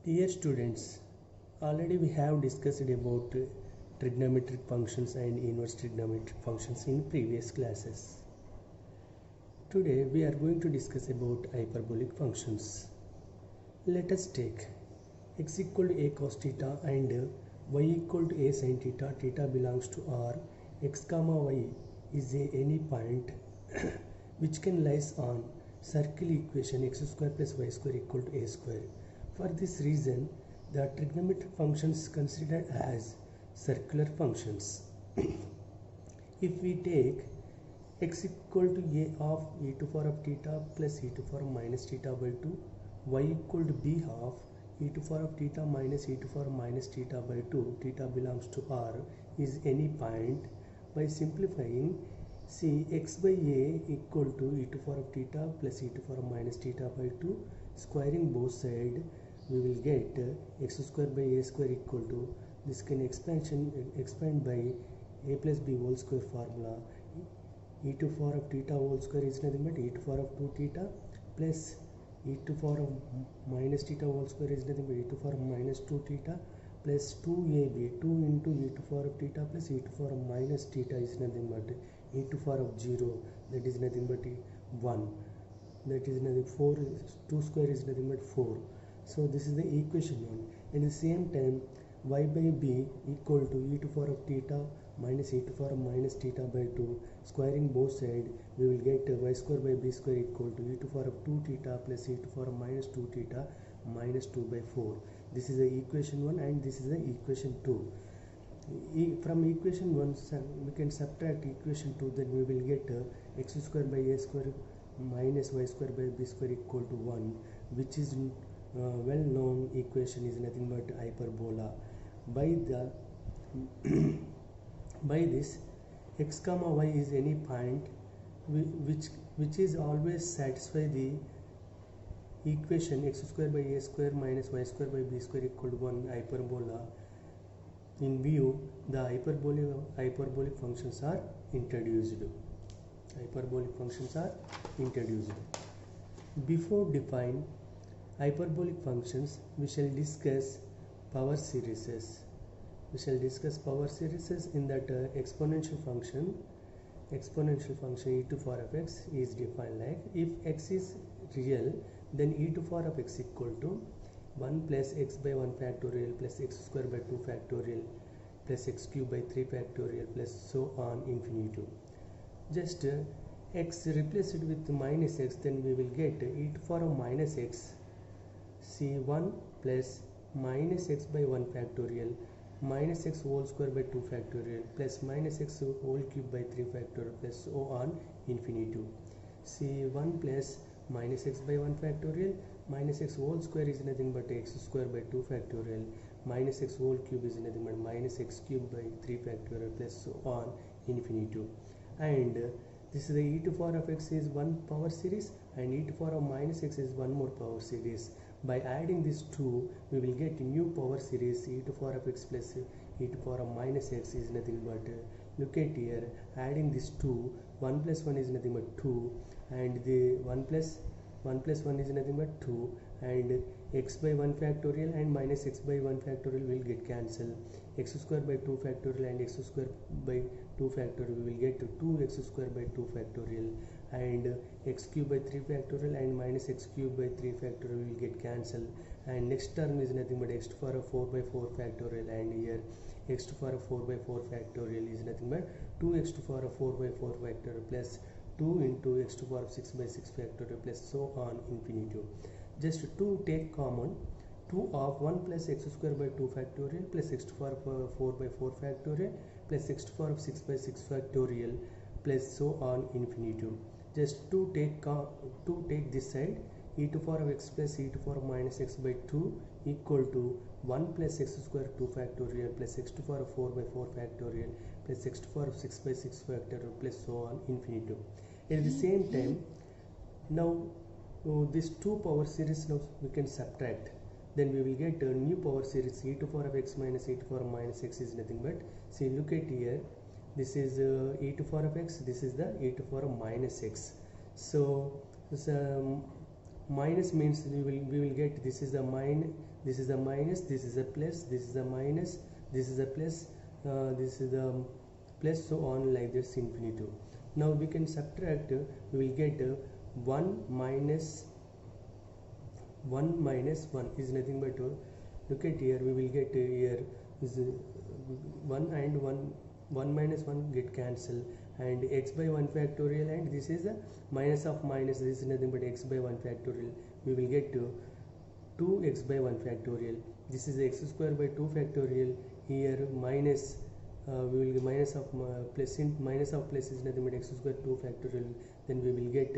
Dear students, already we have discussed about trigonometric functions and inverse trigonometric functions in previous classes. Today we are going to discuss about hyperbolic functions. Let us take x equal to a cos theta and y equal to a sin theta. Theta belongs to R. X comma y is any point which can lies on circle equation x square plus y square equal to a square. For this reason, the trigonometric functions considered as circular functions. If we take x equal to a of e to power of theta plus e to power minus theta by 2, y equal to b of e to power of theta minus e to power minus theta by 2, theta belongs to R, is any point. By simplifying, see x by a equal to e to power of theta plus e to power minus theta by 2, squaring both sides, we will get x square by a square equal to, this can expand by a plus b whole square formula. E to power of theta whole square is nothing but e to power of 2 theta plus e to power of minus theta whole square is nothing but e to power of minus 2 theta plus 2ab, 2 into e to power of theta plus e to power of minus theta is nothing but e to power of 0, that is nothing but 1, that is nothing 4, 2 square is nothing but 4. So this is the equation 1. At the same time, y by b equal to e to power of theta minus e to power of minus theta by 2, squaring both sides, we will get y square by b square equal to e to power of 2 theta plus e to power of minus 2 theta minus 2 by 4. This is the equation 1 and this is the equation 2. From equation 1 we can subtract equation 2, then we will get x square by a square minus y square by b square equal to 1, which is well known equation is nothing but hyperbola. By this x comma y is any point which is always satisfy the equation x square by a square minus y square by b square equal to 1 hyperbola. In view, the hyperbolic functions are introduced. Hyperbolic functions are introduced. Before define hyperbolic functions, we shall discuss power series. We shall discuss power series in that exponential function e to power of x is defined like, if x is real, then e to power of x equal to 1 plus x by 1 factorial plus x square by 2 factorial plus x cube by 3 factorial plus so on infinitum. Just x replace it with minus x, then we will get e to power of minus x, see 1 plus minus x by 1 factorial minus x whole square by 2 factorial plus minus x whole cube by 3 factorial plus so on infinitum. See 1 plus minus x by 1 factorial minus x whole square is nothing but x square by 2 factorial minus x whole cube is nothing but minus x cube by 3 factorial plus so on infinitum. And this is the e to power of x is one power series and e to power of minus x is one more power series. By adding these two, we will get a new power series e to power of x plus e to power of minus x is nothing but, look at here, adding these two, 1 plus 1 is nothing but 2 and the 1 plus 1 is nothing but 2 and x by 1 factorial and minus x by 1 factorial will get cancelled. X square by 2 factorial and x square by 2 factorial, we will get 2x square by 2 factorial and x cube by 3 factorial and minus x cube by 3 factorial will get cancelled, and next term is nothing but x to the power of 4 by 4 factorial, and here x to the power of 4 by 4 factorial is nothing but 2x to the power of 4 by 4 factorial plus 2 into x to the power of 6 by 6 factorial plus so on infinitum. Just 2 take common, 2 of 1 plus x square by 2 factorial plus x to the power of 4 by 4 factorial plus x to the power of 6 by 6 factorial plus so on infinitum. Just 2 take this side, e to the power of x plus e to the power of minus x by 2 equal to 1 plus x square 2 factorial plus x to the power of 4 by 4 factorial plus x to the power of 6 by 6 factorial plus so on infinitum. At the same time, now these two power series now we can subtract, then we will get a new power series e to the power of x minus e to the power of minus x is nothing but, see look at here, this is e to the power of x, this is the e to the power of minus x. So minus means we will get this is the minus, this is the minus, this is a plus, this is a minus, this is a plus, this is the plus, so on like this infinitive. Now we can subtract, we will get 1 minus 1 is nothing but look at here, we will get here is 1 and 1 minus 1 get cancelled, and x by 1 factorial, and this is the minus of minus, this is nothing but x by 1 factorial. We will get to 2x by 1 factorial. This is x square by 2 factorial. Here minus, we will get minus of plus, in minus of plus is nothing but x square 2 factorial. Then we will get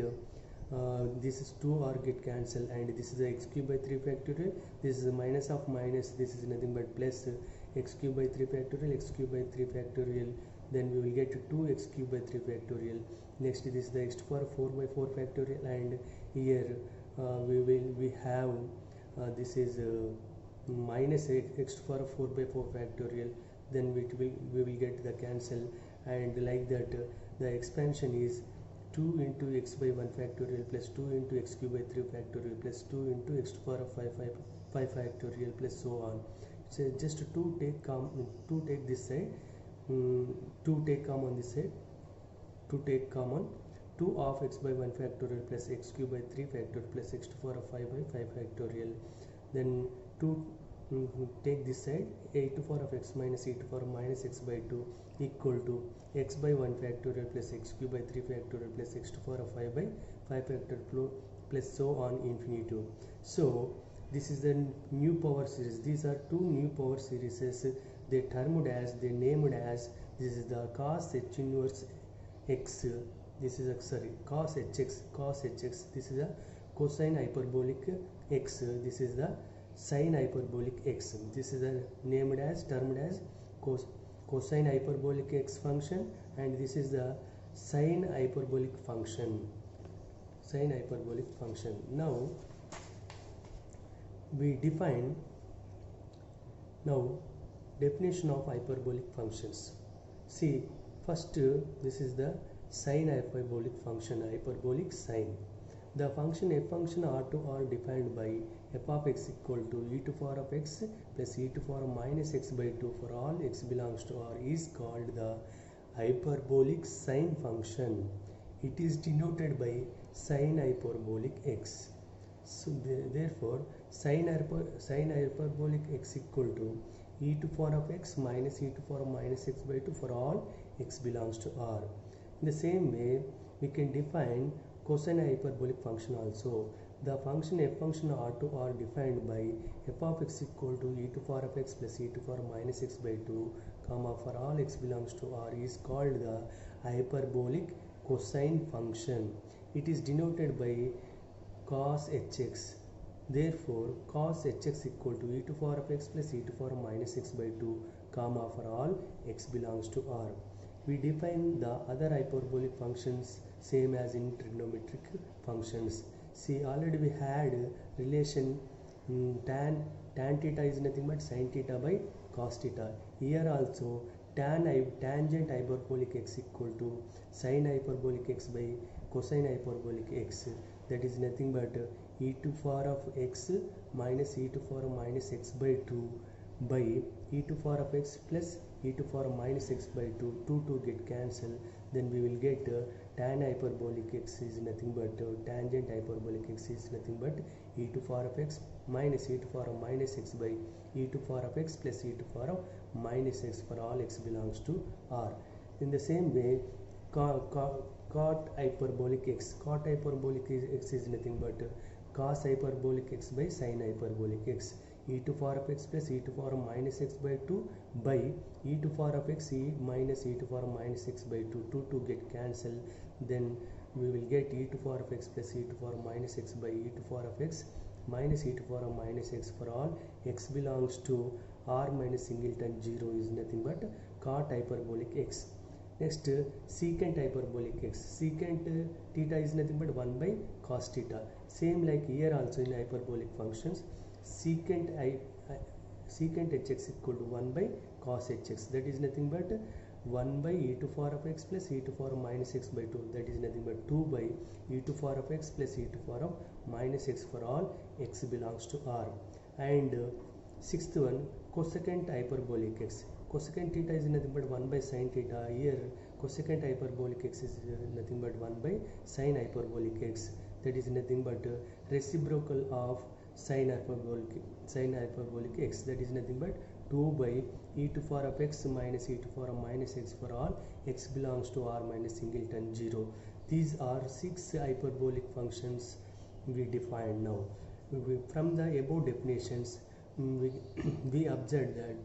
this is 2 or get cancelled, and this is the x cube by 3 factorial. This is a minus of minus, this is nothing but plus x cube by 3 factorial, x cube by 3 factorial. Then we will get to 2x cube by 3 factorial. Next, this is the x to the power 4 by 4 factorial, and here we have this is minus x to the power 4 by 4 factorial. Then we will get the cancel, and like that the expansion is 2 into x by 1 factorial plus 2 into x cube by 3 factorial plus 2 into x to the power 5 factorial plus so on. So just to take this side, to take common this side, to take common 2 of x by 1 factorial plus x cube by 3 factorial plus x to the power 5 by 5 factorial. Then to take this side, a to the power of x minus e to the power minus x by 2 equal to x by 1 factorial plus x cube by 3 factorial plus x to the power 5 by 5 factorial plus so on infinitive. So this is the new power series. These are two new power series. They named as, this is the cos h inverse x, this is cos hx, this is a cosine hyperbolic x, this is the sine hyperbolic x. This is termed as cosine hyperbolic x function, and this is the sine hyperbolic function. Now we define definition of hyperbolic functions. See, first this is the sine hyperbolic function, hyperbolic sine. The function f function r to r defined by f of x equal to e to the power of x plus e to the power minus x by 2 for all x belongs to r is called the hyperbolic sine function. It is denoted by sine hyperbolic x. So therefore sine hyperbolic x equal to e to the power of x minus e to the power minus x by 2 for all x belongs to r. In the same way, we can define cosine hyperbolic function also. The function f function r to r defined by f of x equal to e to the power of x plus e to the power minus x by 2 comma for all x belongs to r is called the hyperbolic cosine function. It is denoted by cos hx. Therefore cos hx equal to e to the power of x plus e to the power minus x by 2 comma for all x belongs to r. We define the other hyperbolic functions same as in trigonometric functions. See, already we had relation tan theta is nothing but sin theta by cos theta. Here also tangent hyperbolic x equal to sin hyperbolic x by cosine hyperbolic x, that is nothing but e to the power of x minus e to the power minus x by 2 by e to the power of x plus e to the power minus x by 2, 2 get cancelled. Then we will get tan hyperbolic x is nothing but tangent hyperbolic x is nothing but e to the power of x minus e to the power minus x by e to the power of x plus e to the power minus x for all x belongs to r. In the same way, cot hyperbolic x is nothing but cos hyperbolic x by sin hyperbolic x, e to the power of x plus e to the power minus x by 2 by e to the power of x minus e to the power minus x by 2, 2 get cancelled. Then we will get e to the power of x plus e to the power minus x by e to the power of x minus e to the power minus x for all x belongs to r minus singleton 0 is nothing but cot hyperbolic x. Next, secant hyperbolic x. Secant theta is nothing but 1 by cos theta. Same like here also in hyperbolic functions, secant hx equal to 1 by cos hx, that is nothing but 1 by e to power of x plus e to power of minus x by 2, that is nothing but 2 by e to power of x plus e to power of minus x for all x belongs to R. And sixth one, cosecant hyperbolic x. Cosecant theta is nothing but 1 by sin theta. Here cosecant hyperbolic x is nothing but 1 by sin hyperbolic x, that is nothing but reciprocal of sin hyperbolic x, that is nothing but 2 by e to power of x minus e to power of minus x for all x belongs to R minus singleton 0. These are 6 hyperbolic functions we defined now. From the above definitions, we observed that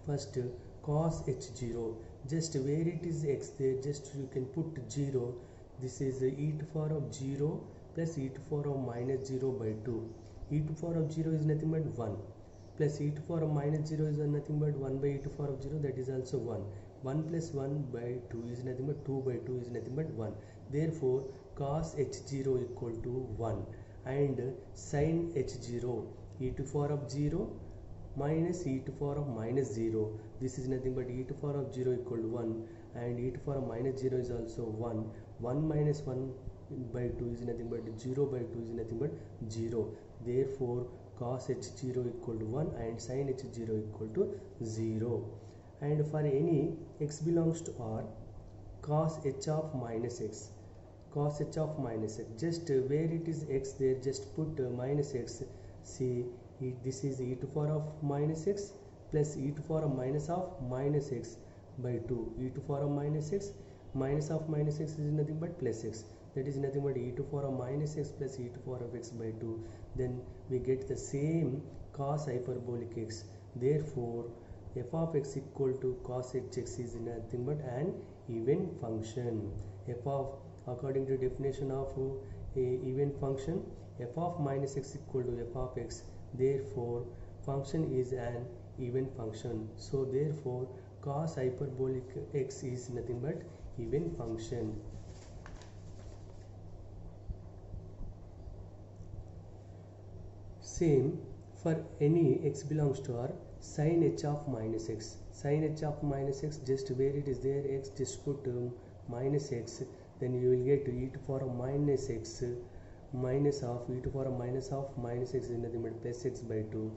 first cos h0, just where it is x there, just you can put 0. This is e to power of 0 plus e to power of minus 0 by 2. E to power of 0 is nothing but 1, plus e to power of minus 0 is nothing but 1 by e to power of 0, that is also 1. 1 plus 1 by 2 is nothing but 2 by 2 is nothing but 1. Therefore cos h0 equal to 1, and sin h0 e to power of 0 minus e to power of minus 0, this is nothing but e to power of 0 equal to 1, and e to power of minus 0 is also 1. 1 minus 1 by 2 is nothing but 0 by 2 is nothing but 0. Therefore cos h0 equal to 1 and sin h0 equal to 0. And for any x belongs to R, cos h of minus x, cos h of minus x, just where it is x there, just put minus x. See, this is e to power of minus x plus e to power of minus x by 2. E to power of minus x, minus of minus x is nothing but plus x, that is nothing but e to power of minus x plus e to power of x by 2. Then we get the same cos hyperbolic x. Therefore f of x equal to cos hx is nothing but an even function. F of, according to definition of a even function, f of minus x equal to f of x. Therefore function is an even function. So therefore cos hyperbolic x is nothing but even function. Same for any x belongs to R, sin h of minus x. Sin h of minus x, just where it is there x, just put minus x, then you will get e to power of minus x minus of e to power of minus x is nothing but plus x by 2.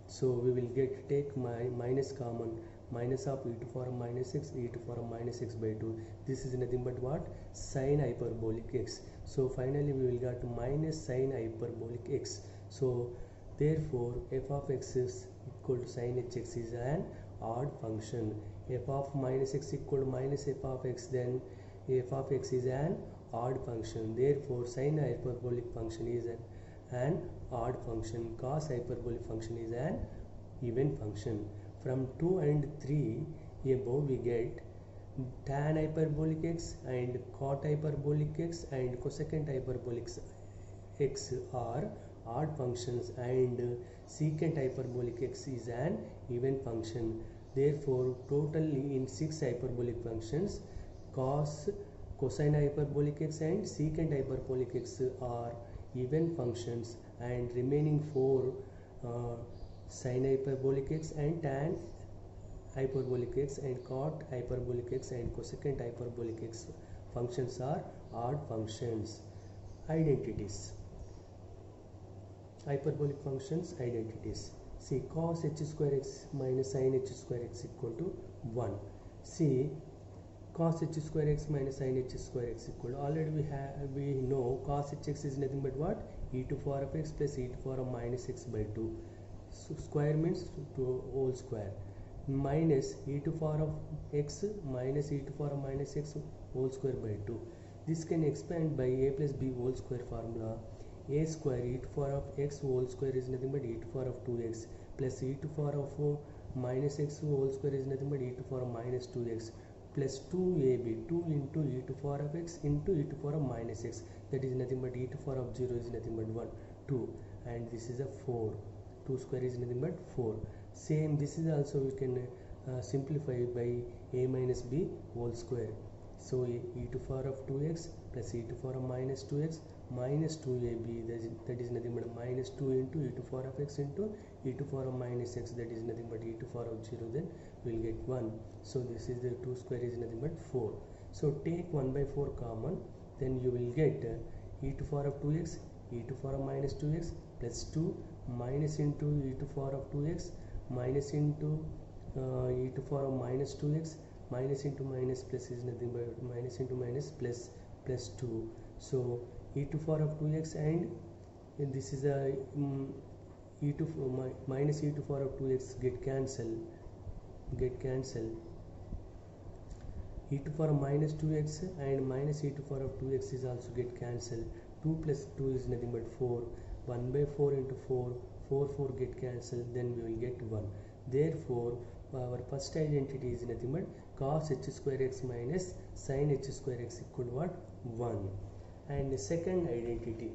So we will get, take my minus common, minus of e to power of minus x, e to power of minus x by 2. This is nothing but what? Sin hyperbolic x. So finally we will get minus sin hyperbolic x. So therefore f of x is equal to sin hx is an odd function. F of minus x equal to minus f of x, then f of x is an odd function. Therefore sin hyperbolic function is an odd function. Cos hyperbolic function is an even function. From 2 and 3 above we get tan hyperbolic x and cot hyperbolic x and cosecant hyperbolic x are odd functions, and secant hyperbolic x is an even function. Therefore totally in 6 hyperbolic functions, cosine hyperbolic x and secant hyperbolic x are even functions, and remaining 4 sin hyperbolic x and tan hyperbolic x and cot hyperbolic x and cosecant hyperbolic x functions are odd functions. Identities. Hyperbolic functions identities. See, cos h square x minus sin h square x equal to 1. See, cos h square x minus sin h square x equal to, already we know cos hx is nothing but what? E to power of x plus e to power of minus x by 2. So square means to whole square, minus e to power of x minus e to power of minus x whole square by 2. This can expand by a plus b whole square formula. A square e to power of x whole square is nothing but e to power of 2x plus e to power of minus x whole square is nothing but e to power of minus 2x plus 2ab, 2 into e to power of x into e to power of minus x, that is nothing but e to power of 0 is nothing but 1, 2, and this is a 4. 2 square is nothing but 4. Same, this is also we can simplify by a minus b whole square. So e to power of 2x plus e to power of minus 2x minus 2ab, that is nothing but minus 2 into e to power of x into e to power of minus x, that is nothing but e to power of 0, then we will get 1. So this is the 2 square is nothing but 4. So take 1 by 4 common, then you will get e to power of 2x, e to power of minus 2x plus 2 minus into e to power of 2x minus into e to power of minus 2x minus into minus plus is nothing but minus into minus plus 2. So e to power of 2x and this is a e to minus e to power of 2x get cancelled, e to power of minus 2x and minus e to power of 2x is also get cancelled. 2 plus 2 is nothing but 4. 1 by 4 into 4, 4 get cancelled, then we will get 1. Therefore our first identity is nothing but cos h square x minus sin h square x equal to what? 1. And the second identity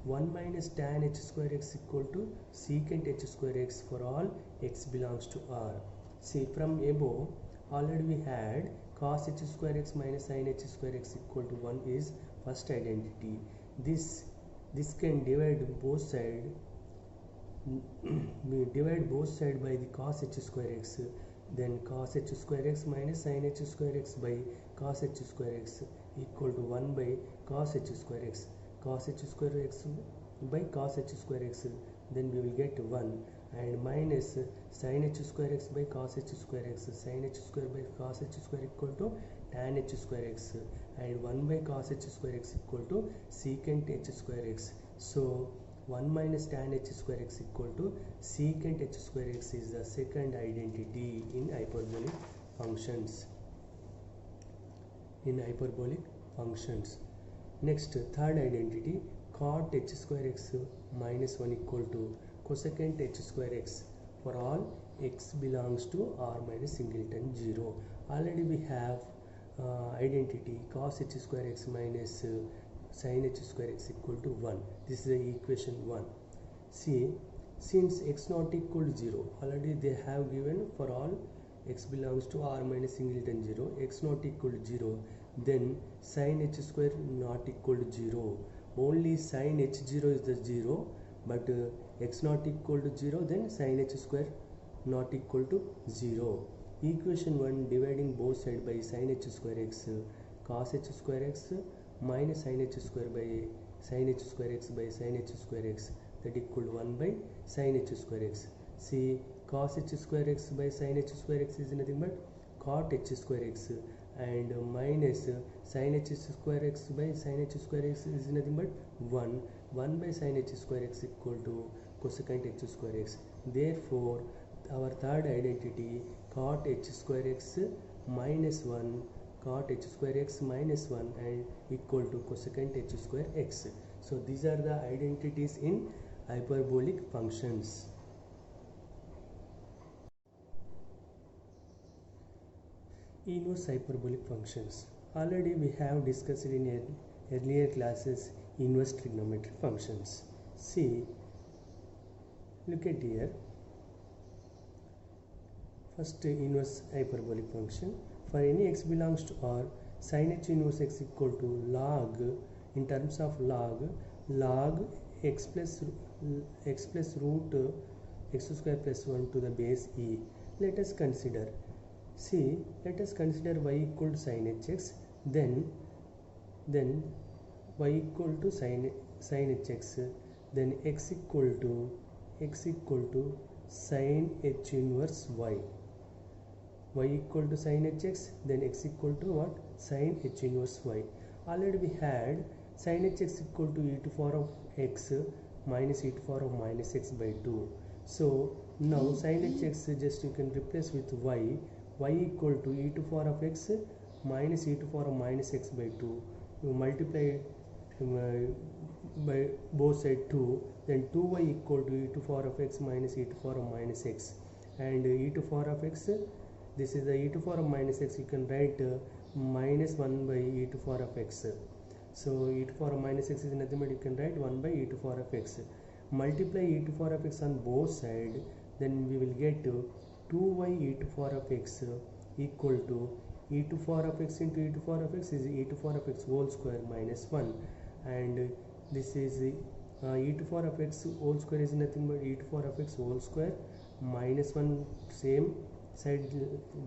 1 minus tan h square x equal to secant h square x for all x belongs to R. See, from above already we had cos h square x minus sin h square x equal to 1 is first identity. This can divide both side by the cos h square x, then cos h square x minus sin h square x by cos h square x equal to 1 by cos h square x, cos h square x by cos h square x, then we will get 1, and minus sin h square x by cos h square x, sin h square by cos h square equal to tan h square x, and 1 by cos h square x equal to secant h square x. So 1 minus tan h square x equal to secant h square x is the second identity in hyperbolic functions. Next, third identity, cot h square x minus 1 equal to cosecant h square x for all x belongs to R minus singleton 0. Already we have identity cos h square x minus sin h square x equal to 1. This is the equation 1. See, since x not equal to 0, already they have given for all x belongs to R minus singleton 0, x not equal to 0, then sin h square not equal to 0. Only sin h0 is the 0, but x not equal to 0, then sin h square not equal to 0. Equation 1 dividing both sides by sin h square x, cos h square x minus sin h square by sin h square x by sin h square x, that equal to 1 by sin h square x. See, cos h square x by sin h square x is nothing but cot h square x, and minus sin h square x by sin h square x is nothing but 1 by sin h square x equal to cosecant h square x. Therefore our third identity cot h square x minus 1, cot h square x minus 1 and equal to cosecant h square x. So these are the identities in hyperbolic functions. Inverse hyperbolic functions. Already we have discussed in earlier classes inverse trigonometric functions. See, look at here. First, inverse hyperbolic function. For any x belongs to R, sin h inverse x equal to log, in terms of log x plus root x square plus 1 to the base e. Let us consider. See, let us consider y equal to sin hx, then y equal to sin hx, then x equal to sin h inverse y. Y equal to sin hx, then x equal to what? Sin h inverse y. Already we had sin hx equal to e to power of x minus e to power of minus x by 2. So now sin hx just you can replace with y equal to e to power of x minus e to power of minus x by 2. You multiply by both sides 2, then 2y equal to e to power of x minus e to power of minus x, and e to power of x, this is the e to power of minus x, you can write minus 1 by e to power of x. So e to power of minus x is nothing but you can write 1 by e to power of x. Multiply e to power of x on both sides, then we will get 2y e to power of x equal to e to the power of x into e to the power of x is e to the power of x whole square minus 1, and this is e to the power of x whole square is nothing but e to the power of x whole square minus 1. Same side,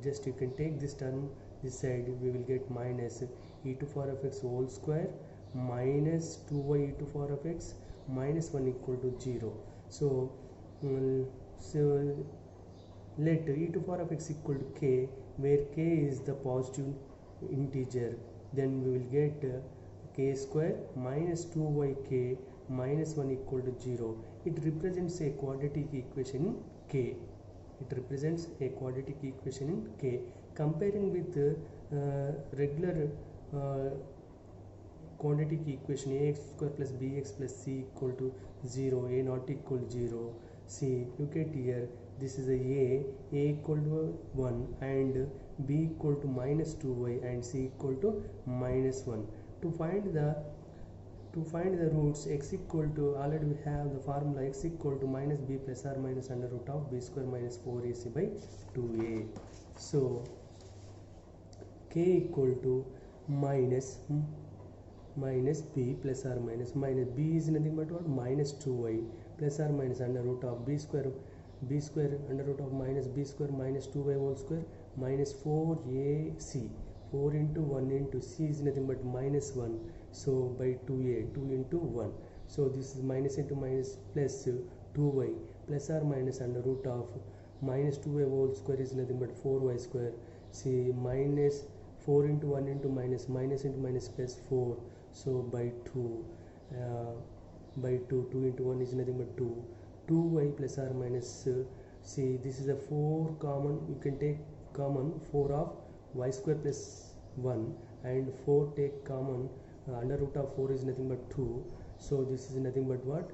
just you can take this term this side, we will get minus e to the power of x whole square minus 2y e to the power of x minus 1 equal to 0. So let e to the power of x equal to k, where k is the positive integer, then we will get k square minus 2yk minus 1 equal to 0. It represents a quadratic equation in k. It represents a quadratic equation in k. Comparing with regular quadratic equation ax square plus bx plus c equal to 0, a not equal to 0. See, look at here, this is a equal to 1 and b equal to minus 2y and c equal to minus 1. To find the roots, x equal to, already we have the formula, x equal to minus b plus or minus under root of b square minus 4ac by 2a. So k equal to minus b plus or minus b is nothing but what? Minus 2y plus or minus under root of b square under root of minus b square minus 2y whole square minus 4ac. 4 into 1 into c is nothing but minus 1, so by 2a, 2 into 1. So this is minus into minus plus 2y plus or minus under root of minus 2y whole square is nothing but 4y square. See, minus 4 into 1 into minus into minus plus 4, so by 2, 2 into 1 is nothing but 2, 2y plus or minus, see, this is a 4 common, you can take common 4 of y square plus 1 and 4 take common, under root of 4 is nothing but 2, so this is nothing but what?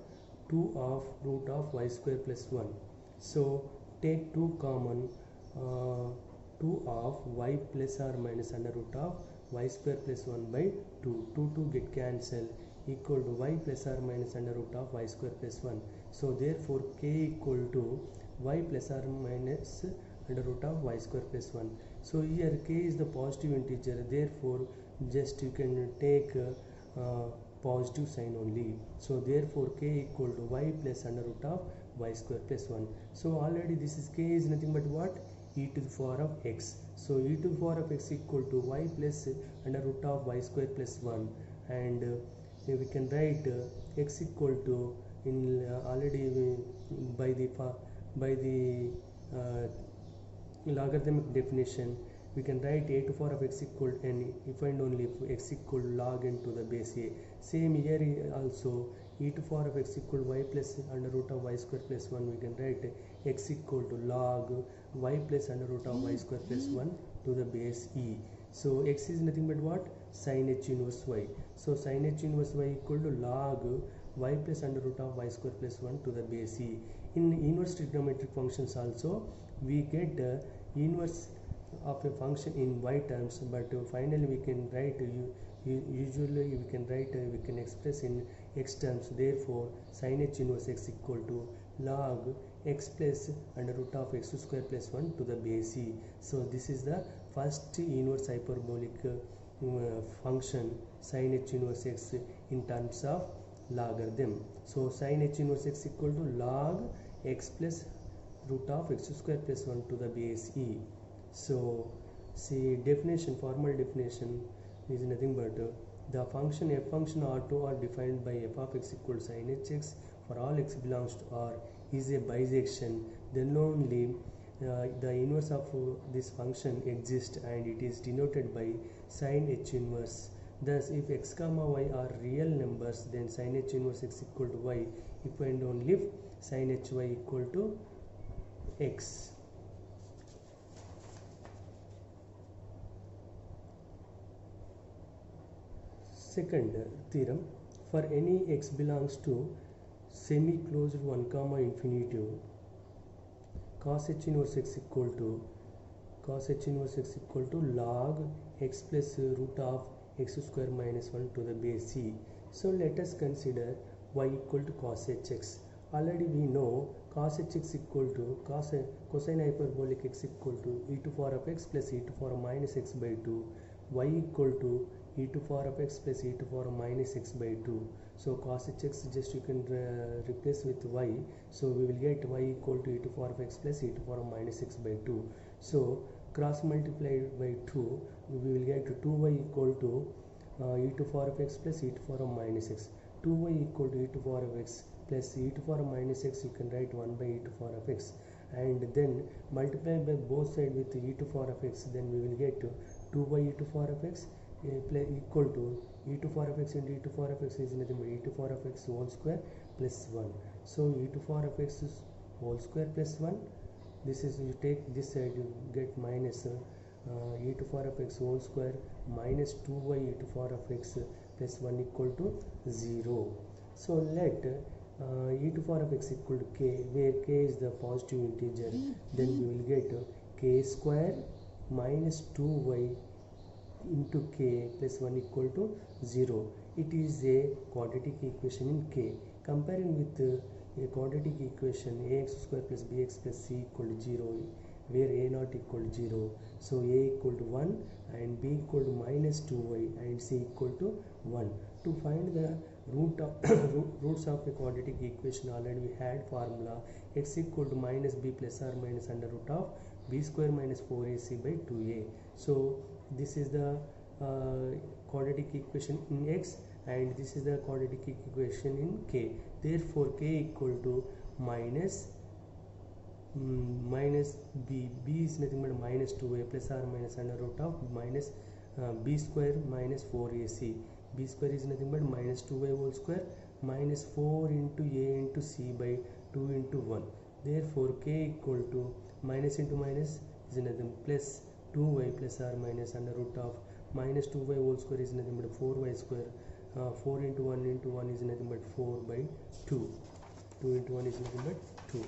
2 of root of y square plus 1. So take 2 common, 2 of y plus or minus under root of y square plus 1 by 2. 2 get cancelled, equal to y plus or minus under root of y square plus 1. So therefore k equal to y plus or minus under root of y square plus 1. So here k is the positive integer, therefore just you can take positive sign only. So therefore k equal to y plus under root of y square plus 1. So already this is k is nothing but what? E to the power of x. So e to the power of x equal to y plus under root of y square plus 1, and we can write x equal to, in already by the logarithmic definition, we can write a to the power of x equal to n if and only if x equal to log n to the base a. Same here also, e to the power of x equal to y plus under root of y square plus 1, we can write x equal to log y plus under root of y square plus 1 to the base e. So x is nothing but what? Sin h inverse y. So sin h inverse y equal to log y plus under root of y square plus 1 to the base e. In inverse trigonometric functions also, we get inverse of a function in y terms, but finally we can write, usually we can write, we can express in x terms. Therefore sin h inverse x equal to log x plus under root of x square plus 1 to the base e. So this is the first inverse hyperbolic function, sin h inverse x in terms of logarithm. So sin h inverse x equal to log x plus root of x square plus 1 to the base e. So see, definition, formal definition is nothing but the function f function R2 are defined by f of x equal to sin hx for all x belongs to R is a bisection, then only the inverse of this function exists, and it is denoted by sin h inverse. Thus if x comma y are real numbers, then sin h inverse x equal to y if and only if sin h y equal to x. Second theorem, for any x belongs to semi-closed 1 comma infinitive, cos h inverse x equal to log x plus root of x square minus 1 to the base c. So let us consider y equal to cos hx. already we know cos hx equal to cosine hyperbolic x equal to e to power of x plus e to power minus x by 2, y equal to e to power of x plus e to power minus x by 2. So cos hx just you can replace with y, so we will get y equal to e to power of x plus e to power minus x by 2. So cross multiplied by 2, we will get 2y equal to e to power of x plus e to power minus x. 2y equal to e to power of x plus e to power minus x, you can write 1 by e to power of x, and then multiply by both sides with e to power of x, then we will get 2 by e to power of x equal to e to power of x into e to power of x is nothing but e to power of x whole square plus 1. So e to power of x is whole square plus 1. This is, you take this side, you get minus e to power of x whole square minus 2y e to power of x plus 1 equal to 0. So let e to power of x equal to k, where k is the positive integer, then we will get k square minus 2y into k plus 1 equal to 0. It is a quadratic equation in k. Comparing with a quadratic equation ax square plus bx plus c equal to 0, where a not equal to 0, so a equal to 1 and b equal to minus 2y and c equal to 1. To find the roots of a quadratic equation, already we had formula x equal to minus b plus or minus under root of b square minus 4ac by 2a. So this is the quadratic equation in x, and this is the quadratic equation in k. Therefore k equal to minus b is nothing but minus 2a plus or minus under root of minus b square minus 4ac. b square is nothing but minus 2a whole square minus 4 into a into c by 2 into 1. Therefore k equal to minus into minus is nothing plus 2y plus or minus under root of minus 2y whole square is nothing but 4y square. 4 into 1 into 1 is nothing but 4 by 2. 2 into 1 is nothing but 2.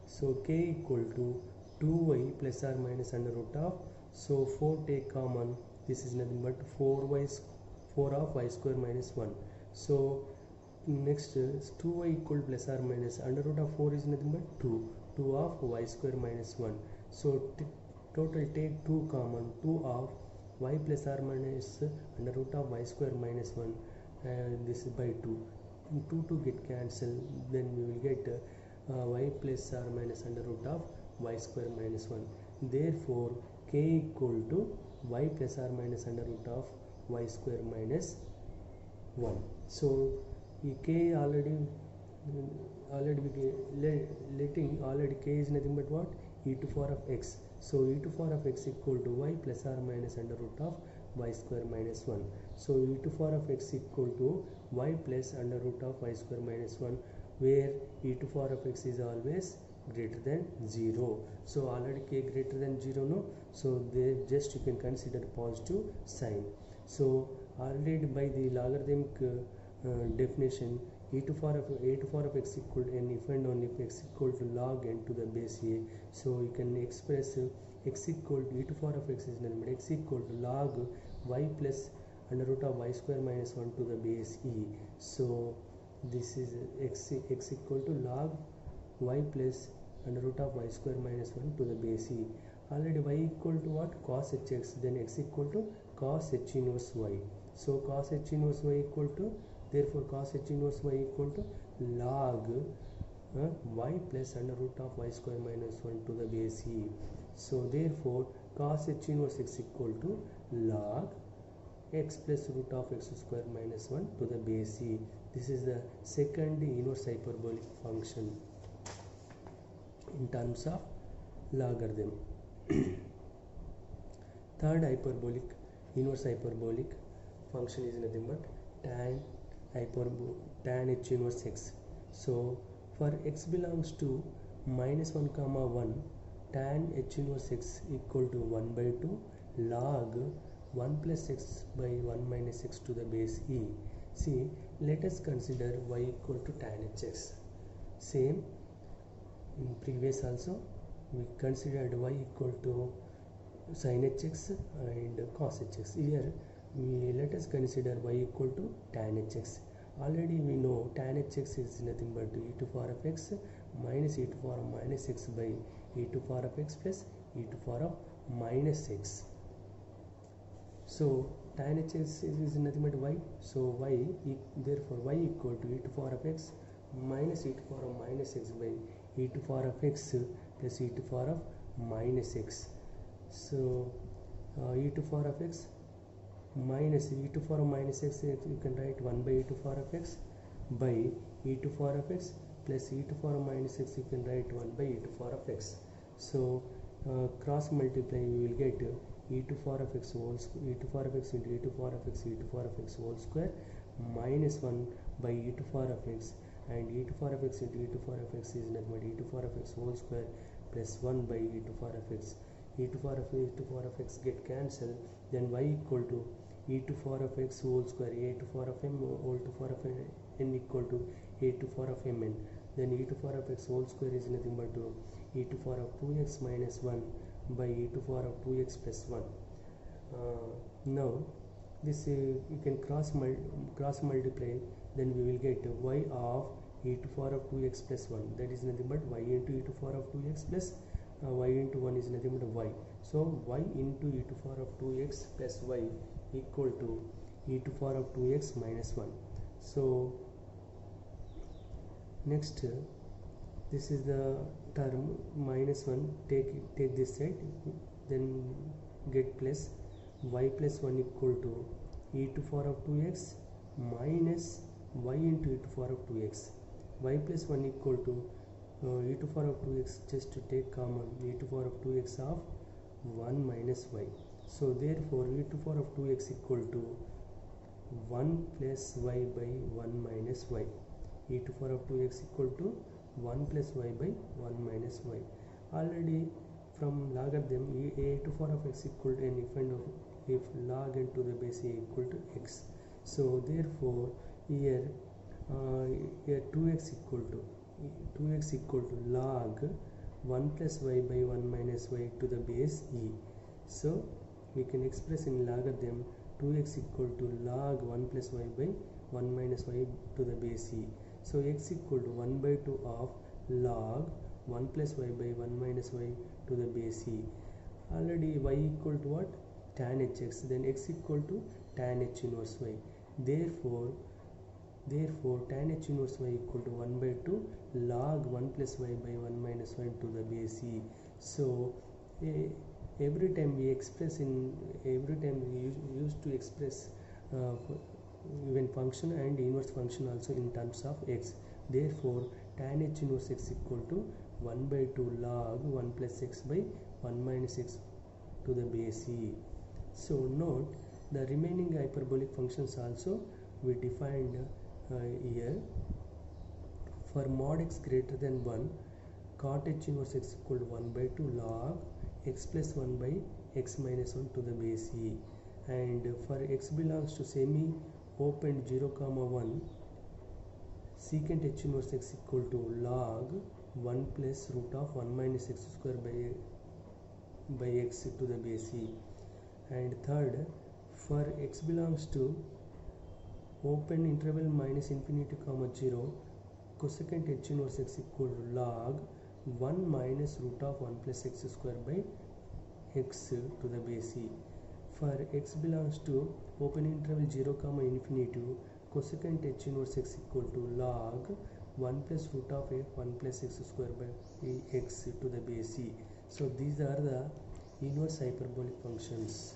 So k equal to 2y plus or minus under root of, so 4 take common, this is nothing but 4 of y square minus 1. So next is 2y equal plus or minus under root of 4 is nothing but 2 of y square minus 1. So total take 2 common, 2 of y plus or minus under root of y square minus 1, and this is by 2. 2 get cancelled, then we will get y plus or minus under root of y square minus 1. Therefore k equal to y plus or minus under root of y square minus 1. So k already k is nothing but what, e to power of x. So e to power of x equal to y plus or minus under root of y square minus 1. So e to power of x equal to y plus under root of y square minus 1, where e to power of x is always greater than 0. So already k greater than 0, no, so they just you can consider positive sign. So already by the logarithmic definition, a to power of x equal to n if and only if x equal to log n to the base a. So you can express x equal to e to power of x is nothing but x equal to log y plus under root of y square minus 1 to the base e. So this is x equal to log y plus under root of y square minus 1 to the base e. Already y equal to what, cos hx, then x equal to cos h inverse y. So cos h inverse y equal to, therefore cos h inverse y equal to log y plus under root of y square minus 1 to the base e. So therefore cos h inverse x equal to log x plus root of x square minus 1 to the base e. This is the second inverse hyperbolic function in terms of logarithm. Third inverse hyperbolic function is nothing but tan h inverse x. So for x belongs to minus 1 comma 1, tan h inverse x equal to 1 by 2 log 1 plus x by 1 minus x to the base e. See, let us consider y equal to tan hx. Same in previous also we considered y equal to sin hx and cos hx. Here let us consider y equal to tan hx. Already we know tan hx is nothing but e to power of x minus e to power of minus x by e to power of x plus e to power of minus x. So tan hx is nothing but y. So therefore y equal to e to power of x minus e to power of minus x by e to power of x plus e to power of minus x. So e to power of x minus e to power of minus x, you can write 1 by e to power of x by e to power of x plus e to power of minus x, you can write 1 by e to power of x. So cross multiply, you will get e to power of x whole e to power of x into e to power of x e to power of x whole square minus 1 by e to power of x, and e to power of x into e to power of x is nothing but e to power of x whole square plus 1 by e to power of x. E to power of x get cancelled, then y equal to e to power of x whole square a to power of m whole to power of n equal to a to power of mn. Then e to power of x whole square is nothing but e to power of 2x minus 1 by e to power of 2x plus 1. Now this you can cross multiply, then we will get y of e to power of 2x plus 1, that is nothing but y into e to power of 2x plus y into 1 is nothing but y. So y into e to power of 2x plus y equal to e to power of 2x minus 1. So next this is the term minus 1, take this side, then get plus y plus 1 equal to e to power of 2x minus y into e to power of 2x. Y plus 1 equal to e to power of 2x, just to take common e to power of 2x of 1 minus y. So therefore e to power of 2x equal to 1 plus y by 1 minus y. E to power of 2x equal to 1 plus y by 1 minus y. Already from logarithm a to power of x equal to n, if log n to the base a equal to x. So therefore here 2x equal to log 1 plus y by 1 minus y to the base e. So we can express in logarithm 2x equal to log 1 plus y by 1 minus y to the base e. So x equal to 1 by 2 of log 1 plus y by 1 minus y to the base e. Already y equal to what? Tan hx, then x equal to tan h inverse y. Therefore tan h inverse y equal to 1 by 2 log 1 plus y by 1 minus y to the base e. So every time we used to express even function and inverse function also in terms of x. Therefore tan h inverse x equal to 1 by 2 log 1 plus x by 1 minus x to the base e. So note the remaining hyperbolic functions also we defined here. For mod x greater than 1, cot h inverse x equal to 1 by 2 log x plus 1 by x minus 1 to the base e. And for x belongs to semi open 0 comma 1, secant h inverse x equal to log 1 plus root of 1 minus x square by x to the base e. And third, for x belongs to open interval minus infinity comma 0, cosecant h inverse x equal to log 1 minus root of 1 plus x square by x to the base e. For x belongs to open interval 0 comma infinity, cosecant h inverse x equal to log 1 plus root of 1 plus x square by x to the base e. So these are the inverse hyperbolic functions.